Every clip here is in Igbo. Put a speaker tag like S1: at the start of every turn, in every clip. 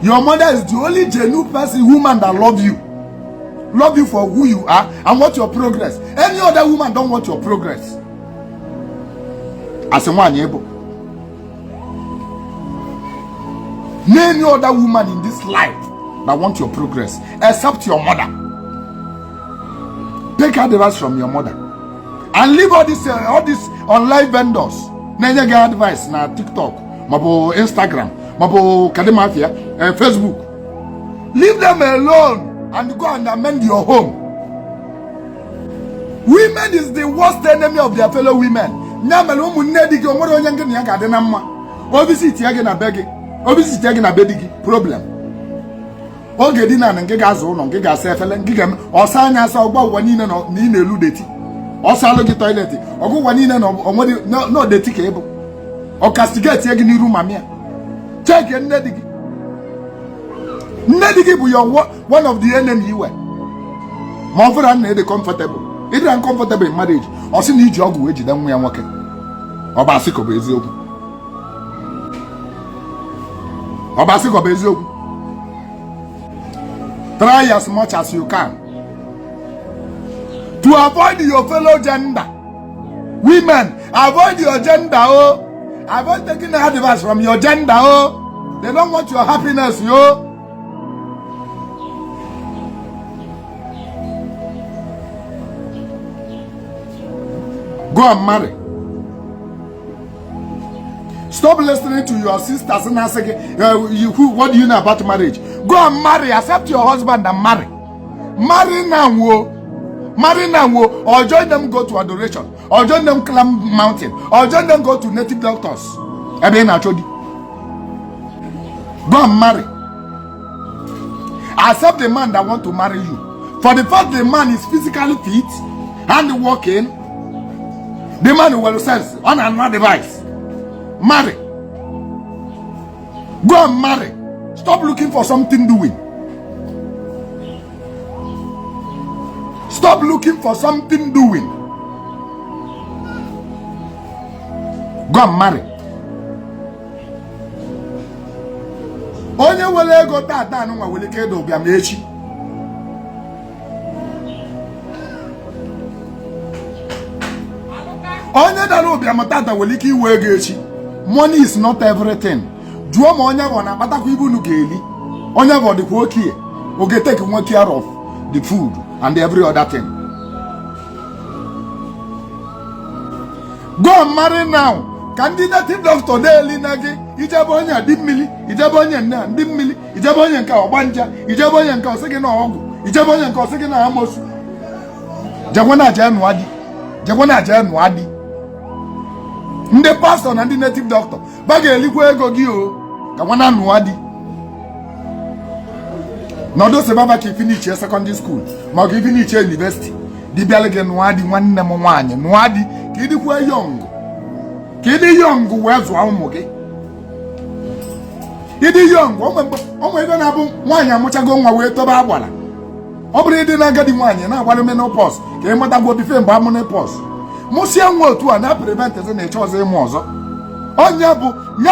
S1: Your mother is the only genuine person, woman that love you. Love you for who you are and want your progress. Any other woman don't want your progress. As a one able. Any other woman in this life that want your progress, except your mother. Take advice from your mother. And leave all these online vendors. Nanya get advice na TikTok, mabo Instagram, mabo Kademafia, Facebook. Leave them alone. And go and amend your home. Women is the worst enemy of their fellow women. Problem. Oge dina na ngega azu no ngega sefele ngega osanya sa ogba wanine no ni na elu deti. Osalo gi toilet. Ogu wanine no omodi no deti ka ebo. O castigate ye gi ni room amia. Check ye ndedigi. Ndedigi bu your one of the enemy you were. Mo fera na dey comfortable. If you are uncomfortable in marriage, o si na iji ogu eji da nwa ya nwoke. Oba asiko bụ eziokwu. Oba asiko bụ eziokwu. Try as much as you can to avoid your fellow gender. Women, avoid your gender. Oh, avoid taking advice from your gender. Oh, they don't want your happiness. Yo, go and marry. Stop listening to your sisters and ask, what do you know about marriage? Go and marry. Accept your husband and marry. Marry now. Marry now. Or join them go to adoration. Or join them climb mountain. Or join them go to native doctors. Go and marry. Accept the man that want to marry you. For the fact the man is physically fit and working, the man will sense on another device. Marry. Go and marry. Stop looking for something doing. Stop looking for something doing. Go and marry. Onye wele ego tata anu nwa wele kedo bia mechi. Onye dalo bia matata wele ki iwe ego echi. Money is not everything. Duo mo onye go na patakwa ibu nu geli. Onye go the kwa okie. O get take one care of the food and every other thing. Go and marry now. Candidate doctor daily nagi. Ijabo onye di mmili, ijabo onye na di mmili, ijabo onye nka ogbanja, ijabo onye nka osege na ogu, ijabo onye nka osege na amosu. Jagwana aja nu adi. Jagwana aja nu adi. Ndị pastor na ndị native doctor baga elikwa ego gị o ka nwana nụ adi. Nodo se baba ki finish secondary school ma ki finish university di biale ge nụ adi nwanne m nwaanyị nụ adi ka idikwa young. Ka idi young we zụọ ụmụ gị. Idi young o ebe na abụ nwaanyị amụchago nwa wee toba agbala. Ọ bụrụ ịdị na agadi nwaanyị na agbalụ menopause ka ị mata gwo bife mgbe menopause. Musia nwa otu a na prevent eze na echoze ịmụ ọzọ. Onye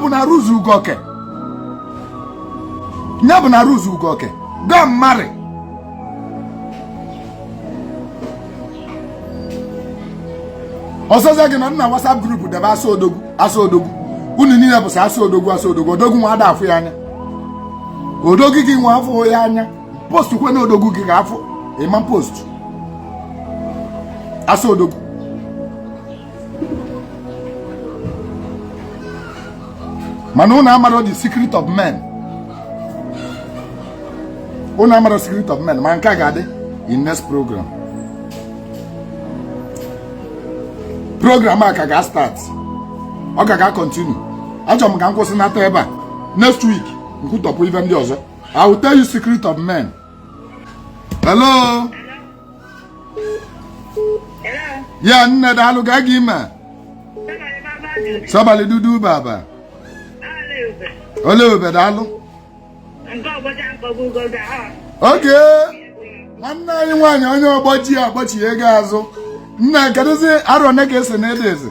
S1: bụ na ruzu ugoke. Nya bụ na ruzu ugoke. Go and marry. Ọsọza gị na WhatsApp group debe asodogwu. Unu niile bụ asodogwu. Odogwu nwa ada afụ ya anya. Odogwu gị nwa afụ ya anya. Post kwe na odogwu gị ga-afụ. Ịma post. Asodogwu. Manu amaro the secret of men. Una amaro secret of men. Man kagade in next program. Program aka ga start. Oga ga continue. Achom ga nkwụsị na eba. Next week, nkwutopu even ndị ọzọ. I will tell you secret of men. Hello. Hello. Yeah, nne da alu ga gi ma. Sabali dudu baba. Ole ube dalu. Okay. Nwanne anyị nwaanyị onye ọgbọchi ego azụ. Nna kedozi arọ ne ga-ese na edeze.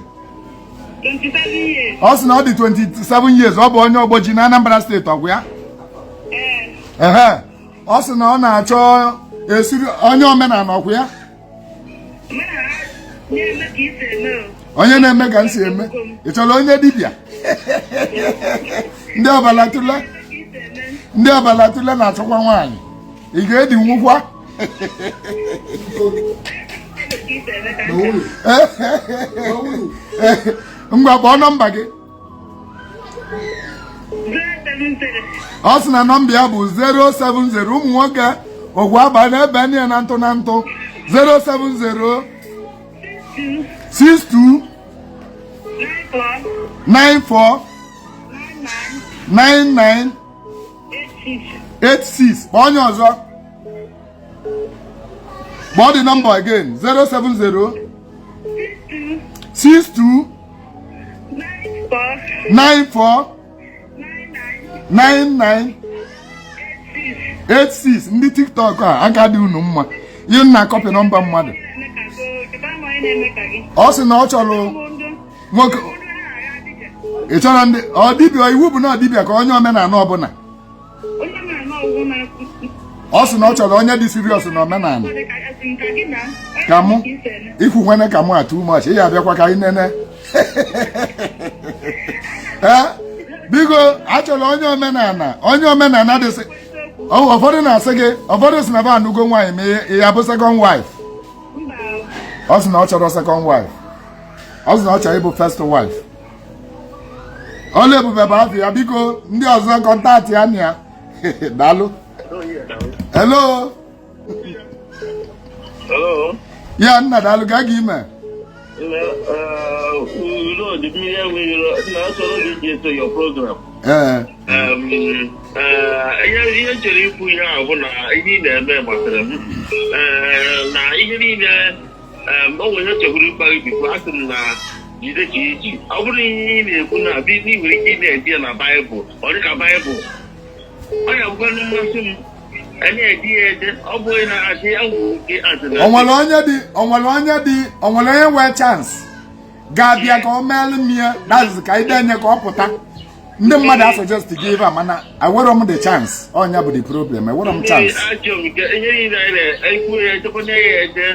S2: 27 years.
S1: Ọ sị na ọ dị 27 years ọ bụ onye ọgbọchi na Anambra State ọgwụ ya. ọ sị na ọ na-achọ esiri onye omenala ọkwa ya onye na-eme ka nsi eme ị chọrọ onye dibịa ndị ọbalatụle na-achọkwa nwaanyị ị ga-edi nwụkwa ngwa kpọọ nọmba gị ọ sị na nọmba ya bụ 070 ụmụ nwoke ogwu aba na-ebe nne na ntụ na ntụ 070 62 94 99 86 kpọọ onye ọzọ kpọọ the number again 070 62 94 99 86 ndị TikTok a aka dị unu mma ihe nna kọpị nọmba mmadụ ọ sị na ọ chọrọ nwoke ị chọrọ ndị ọdịbịa iwu bụ na ọdịbịa ka onye omenala ọbụla ọ sị na ọ chọrọ onye dị siriọs na omenala ka mụ ikwu nwene ka mụ atụ umeọchị ị ga-abịakwa ka anyị nene biko achọrọ onye omenala dịsị ụfọdụ na-asị gị ụfọdụ si na ba anụgo nwaanyị ma ya bụ second wife ọ sị na ọ chọrọ second wife ọ sị na ọ chọrọ ịbụ first wife ọla ebube bụ afọ ya biko ndị ọzọ kọntaktị ya na ya daalụ hello ya nna daalụ gaa gị ime
S2: ihe chere ikwu ihe a bụ na ihe ị na-eme gbasara m na ihe niile o nwere chekwuru ịkpa gị bikwa asị m na jide ka iji ọ bụrụ ihe ị na-ekwu na abịa ị nwere ike ị na-edi ya na Baịbụl ọ dịka Baịbụl ọ ya bụkwa mmasị m na-edi ya ede ọ bụghị na adị ya nwere ike adịna onwere onye nwee chansị ga-abịa ka ọ meelụ m ya dazi ka ide nye ka ọ pụta ndị mmadụ a suggest gị ebe a mana enwere m the chance ọnya bụ the problem enwere m chance ihe niile anyị na-ekwu ya echekwana ya ede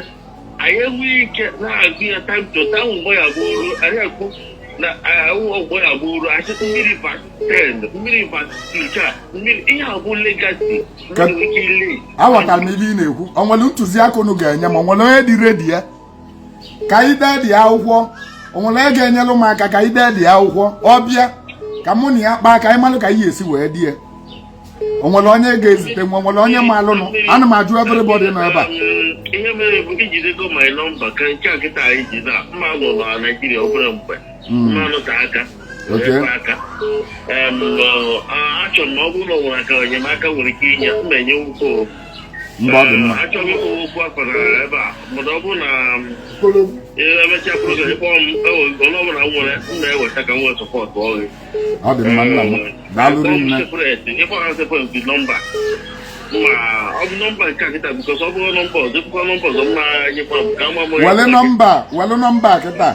S2: anyị enweghị ike na-agụ ya time to time mgbe ya bụrụ anyị ekwu na ọgbọ ya bụrụ achịkwa mmiri vas 10 mmiri vas 2 mmiri ihe abụ legacy ike ile aghọtara m ibe ị na-ekwu onwere ntụziaka unu ga-enye m onwere onye dị redi ya ka anyị dee dị akwụkwọ onwere onye ga-enyere m aka ka anyị dee dị akwụkwọ ọbịa ka mụ na ya kpaa ka anyị malụ ka anyị esi wee die onwere onye ga-ezite m onwere onye ma alụnụ ana m ajụ everybody nọ ebe a ihe mere bụ ijidego my nọmba ka nke a kịta anyị ji na mma nọ na Naịjirịa obere mgbe mmanụ ka aka ebe aka achọrọ m ọ bụrụ na ọ nwere aka enyemaka nwere ike inye mma enye nkwụ achọghị ịkpọ okwu akwara ebe a mana ọ bụrụ na emechaa program ịkpọ m onye ọbụla m nwere m na-eweta ka m nwee sọpọtụ ọrụ ịkpọ ha sepụrụ nọmba ma ọ bụ nọmba nke a kịta bikọs ọ bụrụ nọmba ọzọ ịkpọ nọmba ọzọ mma nyekwa m ka nwa m wele nọmba kịta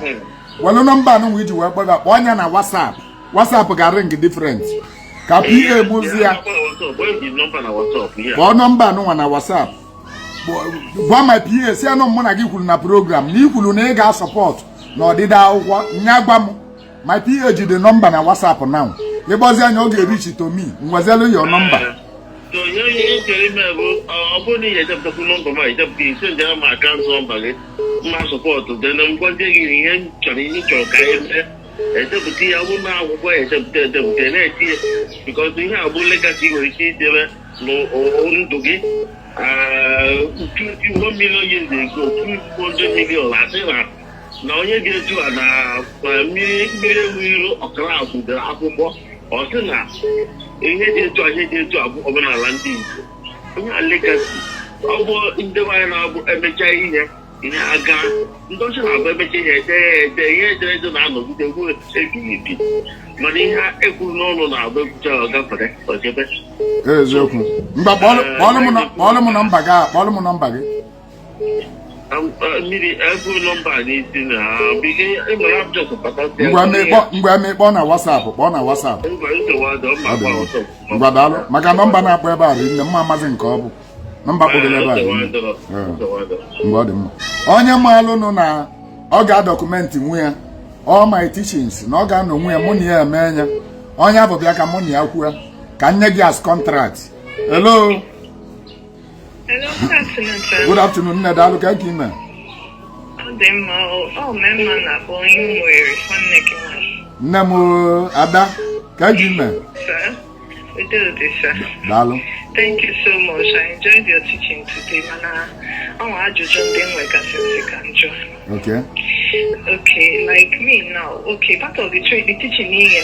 S2: wele nọmba anụ iji wee kpọga kpọọ anya na WhatsApp ga-ring different ka PA bụzi ya kpọọ nọmba anụnwa na WhatsApp gwa my PA si anụ mụ na gị kwuru na program na ikwuru na ị ga-asọpọt na ọdịda akwụkwọ nya gwa m my PA jide nọmba na WhatsApp now ịgbazi anya ọ ga-erichi to me nwezelu your nọmba ihe chere ime bụ ọ bụrụ na ị echepụtakwu nọmba ma echepụta ise njere ma akaụntụ nọmba gị mma sọpọtụ dị na ngwazie gị ihe chọrọ ka anyị mee echepụta ihe abụ na akwụkwọ echepụta na-etinye bikọs ihe abụ legasị nwere ike idebe ndụ gị 1 million years ago 200 million asị na onye ga-eju a na mmiri ewu iro ọkara abụdere akwụkwọ ọ sị na ihe dị etu abụ omenala ndị Igbo onye a legasị ọ bụ ndị nwanyị na-abụ emecha ihe aga ndị ọcha na-abụ emecha ihe ede ihe ederede na-anọgide nwere ebighị ebi mana ihe ekwuru n'ọnụ na-abụ ekwucha ọgafere ojebe eziokwu mgbe kpọọlụ m nọmba gị
S3: Mmiri ego nọmba n'isi na ịmara just pata
S2: ngwa mekpọ na WhatsApp kpọọ na WhatsApp ngwa daalụ maka nọmba na-akpọ ebe a dị nne mma amazi nke ọ bụ nọmba kpọgoro ebe a dị mgbe ọ dị mma onye maalụnụ na ọ ga-adọkụmentị nwe ya all my teachings na ọ ga-anọ nwe ya mụ na ya eme ya onye abụ bịa ka mụ na ya kwuo ka nye gị as contract. Hello.
S4: Hello, good afternoon, sir.
S2: Good afternoon, nne daalụ ka ị ime. Nne m Ada ka ị ime.
S4: Sir, we do this, sir.
S2: Daalụ.
S4: Thank you so much. I enjoyed your teaching today, mana.
S2: Okay.
S4: Okay, like me now. Okay, part of the teaching here,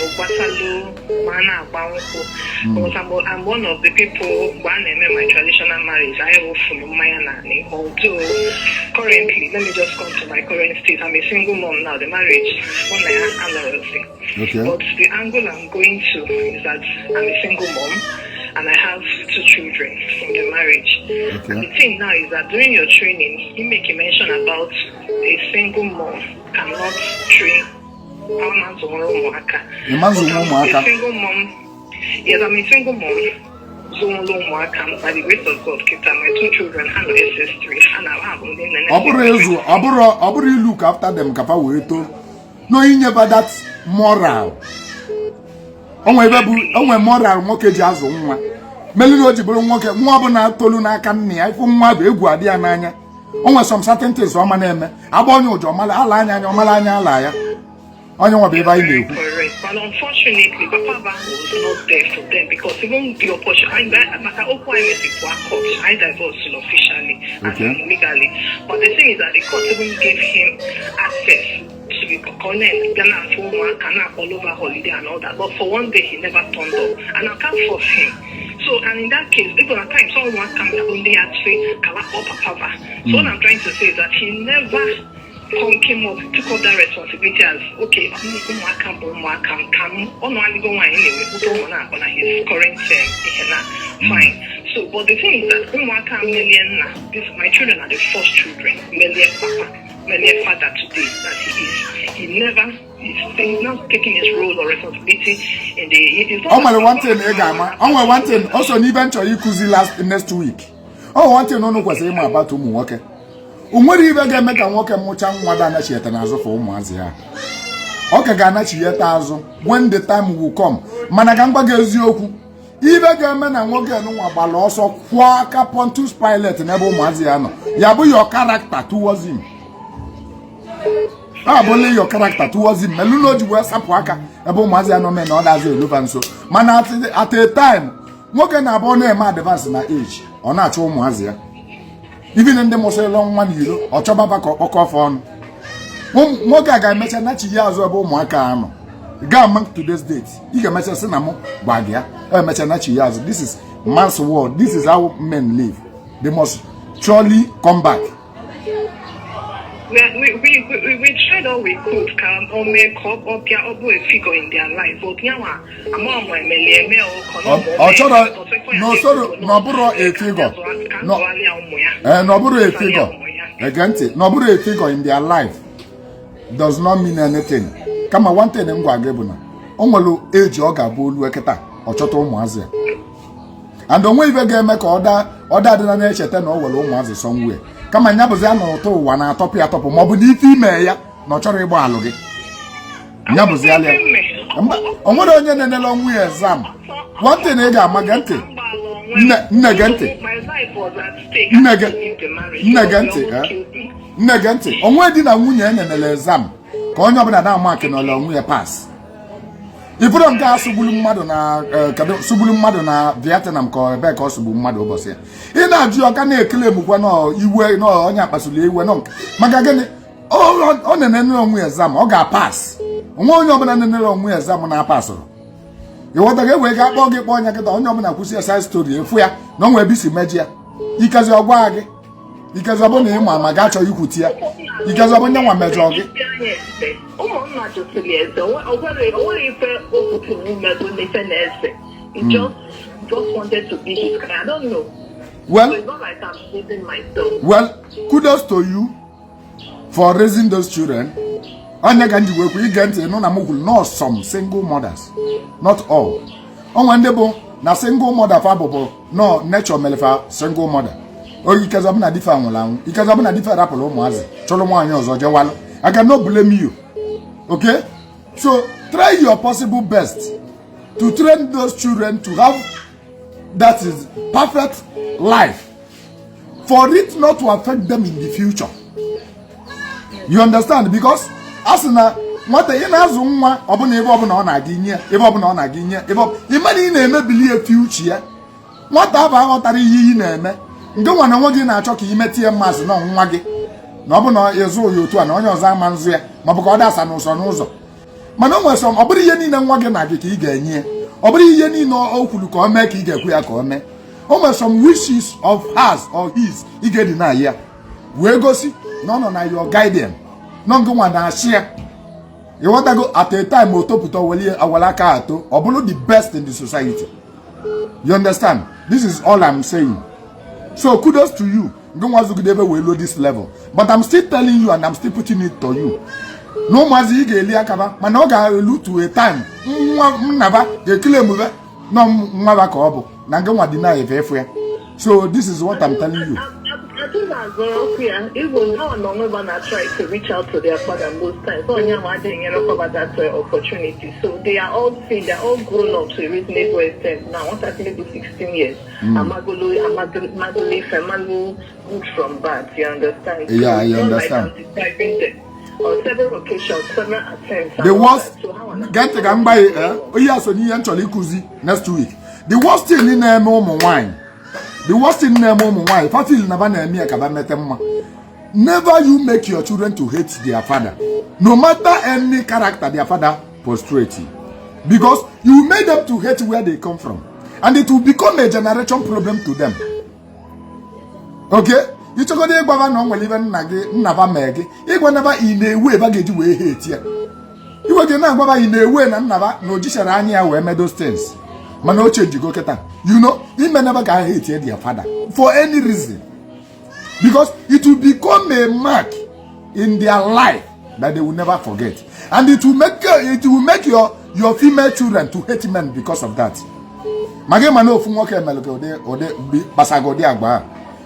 S4: I'm one of the people when I met my traditional marriage. I have follow my nani. Although currently, let me just come to my current state. I'm a single mom now. The marriage, one I have another thing.
S2: Okay.
S4: But the angle I'm going to is that I'm a single mom. And I have 2 children from the marriage.
S2: Okay.
S4: And the thing now is that during your training, you make a mention about a single mom cannot train a single mom. Yes, I'm a single mom. By the grace of God, keep my 2 children and SS3, and I have
S2: I look after them. No, you never that moral. Onwe moral nwoke ji azụ nwa melụ o ji bụrụ nwoke nwa bụ na tolu n'aka nne ya ifu nwa bụ egwu adị ya n'anya onwe some certain things ọma na-eme agba onye ụjọ mala ala anya ọmala anya ala ya onye nwa bụ ebe anyị na-ekwu.
S4: But unfortunately, Papa Van was not there for them because even the opportunity, I divorced officially and legally. But the thing is that the court even gave him access to be connect, all over holiday and all that. But for one day, he never turned up. And I can't force him. So, and in that case, even at times, someone can only actually Papa. So what I'm trying to say is that he never came up, took up that responsibility as, okay, I'm only going on his current fine. So, but the thing is that my children are the first children, Melia father today that he is. He's not taking his role or responsibility in the.
S2: One thing. Also, eventually you could next week. Oh, one thing no was about to move. Okay. Umwere ibe ga make nwoke mụcha nwa da na chieta na azụ for ụmụazị ya. Oke ga na chieta azụ when the time will come. Mana ka ngwa ga eziokwu. Ibe ga eme na nwoke nwa gbala ọsọ kwa aka Pontius Pilate na ebe ụmụazị ya nọ. Ya bụ your character towards him. Only your character towards him. Meluno ji we sapụ aka ebe ụmụazị ya nọ me na ọ dazi eluva nso. Mana at a time nwoke na abụ na eme advance na age. Ọ na-achọ ụmụazị ya. Even in the most long one year, or Chobaba or Coffon. Moga guy mentioned that she has a bomb Macano. Government to this date. You can mention Sinamo, Bagia, or mention that she has. This is man's world. This is how men live. They must surely come back.
S4: We tried all we could come or make up or be a figure in their life. But now, among my
S2: no, sorry, no, a figure. No, a figure. Again, no, a figure in their life does not mean anything. Come on, one thing in Guagebuna. Omolo age yoga bull worketa or choto mwaze. And the way we get make order than a chetan over almost somewhere. Kama nyabuzano to wana topi atopo mobudi female ya no chori bo aloge nyabuzi ale omodo onye nenelo nwe exam one thing e ga magante nnegante onwe di na nwunye nenele exam ka onye obula na mark no lo nwe pass iburo nke asubulu mmadu na subulu mmadu na Vietnam ko ebe ka osubu mmadu obosi ị na-ajụ ọka na-ekele mukwa no iwe no onye akpasuli iwe no maka gịnị o nenene onwe exam ọ ga pass onwe onye obula nenene onwe exam na pass iwota ga-ewe ga akpọ gị kpọ onye kịta onye obula kwụsị side story efu ya na onwe bisi meji ya ikazi ọgwa gị ikazi ọbụ na ịma ma ga-achọ ikwuti ya ikazi ọbụ nye nwa mejọ gị
S4: He just wanted to be his guy. I don't know.
S2: Well,
S4: so it's not like I'm raising myself.
S2: Well, kudos to you for raising those children. Onye ka nji wekwu ige ntị nụ na m kwuru not some single mothers, not all. Onwe ndị bụ na single mother fa bụbụ no nature melefa single mother. Oyi ikezi ọbụna dife anwụrụ anwụ, ikezi ọbụna dife rapụrụ ụmụazị chọrọ nwaanyị ọzọ jewalụ. I cannot blame you. Okay? So try your possible best to train those children to have that is perfect life, for it not to affect them in the future. You understand? Because as na nwata ị na-azụ nwa ọbụna ebe ọbụna ọ na-aga inye ebe ọbụna ọ na-aga inye ebe ịmana ị na-emebili ya future ya, nwata abụ aghọtara ihe ị na-eme nke nwa na nwa gị na-achọ ka imetie mmasị na nwa gị na ọ bụ na ịzụ ya otu a na onye ọzọ ama nzụ ya ma ọ bụ ka ọ dasa n'ụzọ mana o nwere ọ bụrụ ihe niile nwa gị na gị ka ị ga-enye, ọ bụrụ ihe niile o kwuru ka o mee ka ị ga-ekwu ya ka o mee. O nwere some wishes of hers or his ị ga-edi na ya wee gosi na ọ nọ na your guardian nọ nke nwa na-achị ya ịghọtago at a time o topụta awala aka atọ ọ bụrụ the best in the society. You understand? This is all I'm saying. So kudos to you. Nke nwa zugide ebe wee low this level, but I'm still telling you and I'm still putting it to you. No mazi ị ga-eli akaba mana ọ ga-elu to a time nwa nnaba ga-ekele emume na nwa ka ọ bụ na nke nwa dị na efe ya. So this is what I'm telling you.
S4: I think that's very clear. Even now, no one try to reach out to their father most times. So I didn't cover that opportunity. So they are all seen, they're all grown up to a reasonable extent. Now, once I think it's 16 years, I'm good from bad. You understand?
S2: Yeah, I understand.
S4: Like I'm describing them. On several occasions, several attempts.
S2: The worst, get the gang by yes, and actually kuzi next week. The worst thing in a moment wine. The worst thing in a moment wine. If I feel never you make your children to hate their father, no matter any character their father prostrates, because you made them to hate where they come from, and it will become a generation problem to them. Okay? You took a day no even never meg. It will never in a way baggage way hate here. You were never in a way and never no disharania where those things. Man, no change you go get. You know, he may never get hate their father for any reason. Because it will become a mark in their life that they will never forget. And it will make your female children to hate men because of that. Magemano from work or they basago de agba.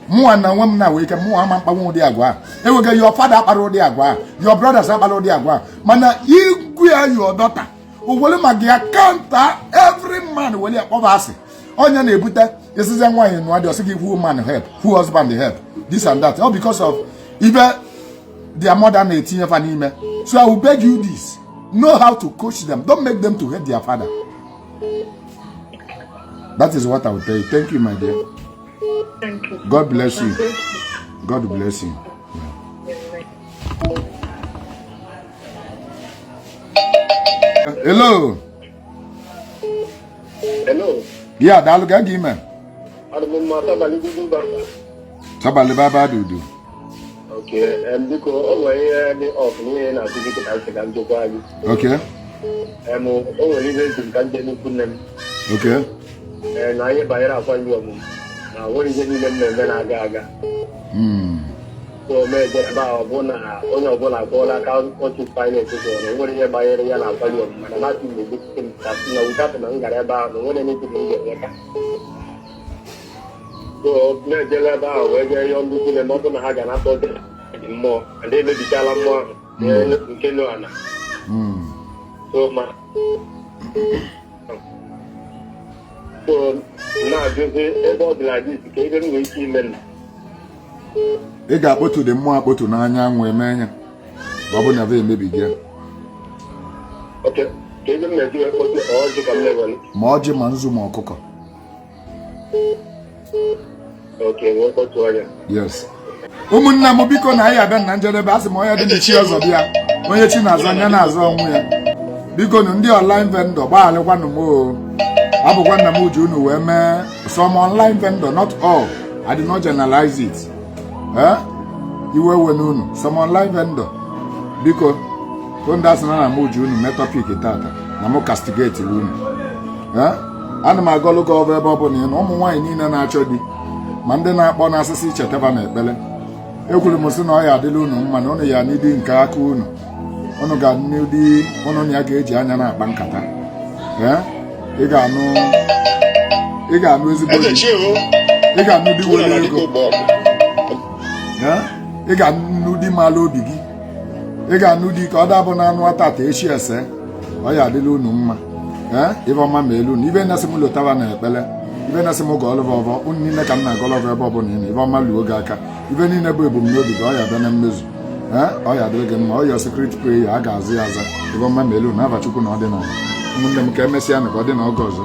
S2: More and women now we can more among the agua. They will get your father up the agua, your brothers up the agua. Mana, you your daughter. Who will make the account every man will have oversee. On your neighbor, this is why you know just give woman help, who husband help, this and that. All because of either their more than 18 of an email. So I will beg you this. Know how to coach them. Don't make them to hate their father. That is what I will tell you. Thank you, my dear.
S4: Thank you.
S2: God bless you. God bless you. Hello.
S3: Hello.
S2: Yeah, that look at you, man. Sabali Baba do.
S3: Okay, and because always the opening and I to go.
S2: Okay.
S3: I'm only to continue.
S2: Okay.
S3: And I buy a fine woman. Now, what is it in the Gaga? So, maybe about one I call account what is finance. What is it by a young Alpha? And I'm the big thing that no government got about what I need to do. So, maybe about where you're looking at not on a Hagan after more, and they may be telling more. So, my. So now just about like this, even with women.
S2: They got go to the more go to Nanya women. Babu never maybe again.
S3: Okay, even if you go to all the level.
S2: Margie Manzu Mokoko.
S3: Okay, we'll go to her.
S2: Yes. Umunna mobiko na ya ben Nigeria basi moya dị cheers obia. Onye chi na azanya na azọ onwe ya. Biko ndị online vendor gba alekwa no mo. Abukwa na mo ju nu we me some online vendor, not all. I did not generalize it. You were wenunu some online vendor. Biko Fondas na mo ju nu me topic tata. Na mo castigate unu. Ana ma go look over ebe obo ni no ụmụ nwanyị niile na-achọ di. ma ndị na-akpọ n'asịsị ichetaba na ekpere ekwuru m sị na ọ ya adịla unu mma na unu ya n'ịdị nke aka unu ga n'ụdị unu na ya ga-eji anya na-akpa nkata ị ga-anụ ezigbo ị ga-anụ di were ego ị ga-anụ di mala obi gị ị ga-anụ di ka ọ dabụ na anụ atata echi ese ọ ya adịla unu mma ibe ọma ma elu na ibe na-asị m lotaba na ekpele ibe na-asị m gọọlụva ọvọ unu niile ka m na-agọlọva ebe ọbụla ị ibe ọma luo gị aka ibe niile bụ ebumnobi gị ọ ya bịa na mmezu ọ ya adịrị gị mma ọ ya secret prayer a ga-azụ ya aza ibe ọma ma elu na aba Chukwu na ọdịnala ụmụnne m ka emesịa na ka ọ dị na oge ọzọ